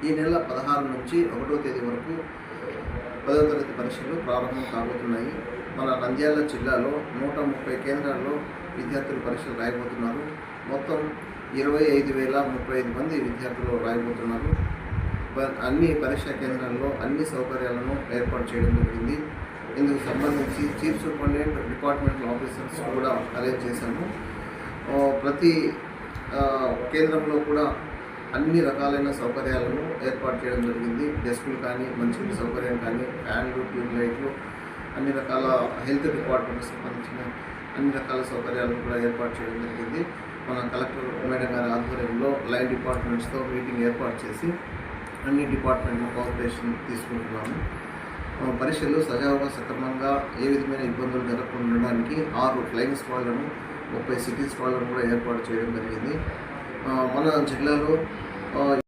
ఈ నెల 16 నుంచి 1వ తేదీ వరకు 10వ తరగతి పరీక్షలు ప్రారంభం కాబోతున్నాయి. మన నంద్యాల జిల్లాలో 130 కేంద్రాల్లో విద్యార్థులు పరీక్షలు రాయబోతున్నారు. మొత్తం 25,035 మంది విద్యార్థులు రాయబోతున్నారు. అన్ని పరీక్షా కేంద్రాల్లో అన్ని సౌకర్యాలను ఏర్పాటు చేయడం జరిగింది. ఇందుకు సంబంధించి చీఫ్ సూపరింటెండెంట్, డిపార్ట్మెంటల్ ఆఫీసర్స్ కూడా అరేంజ్ చేశాము. ప్రతి కేంద్రంలో కూడా అన్ని రకాలైన సౌకర్యాలను ఏర్పాటు చేయడం జరిగింది. డెస్కులు కానీ, మంచి సౌకర్యం కానీ, ఫ్యాన్లు, ట్యూబ్ లైట్లు, అన్ని రకాల హెల్త్ డిపార్ట్మెంట్కి సంబంధించిన అన్ని రకాల సౌకర్యాలను కూడా ఏర్పాటు చేయడం జరిగింది. మన కలెక్టర్ మేడం గారి ఆధ్వర్యంలో లైన్ డిపార్ట్మెంట్స్తో మీటింగ్ ఏర్పాటు చేసి అన్ని డిపార్ట్మెంట్ల కోఆపరేషన్ తీసుకుంటున్నాము. పరీక్షలు సజావుగా సక్రమంగా ఏ విధమైన ఇబ్బందులు జరగకుండా ఉండడానికి 6 ఫ్లయింగ్ స్క్వాడ్లను, 30 సిటీ స్క్వాడ్లను కూడా ఏర్పాటు చేయడం జరిగింది. మన జిల్లాలో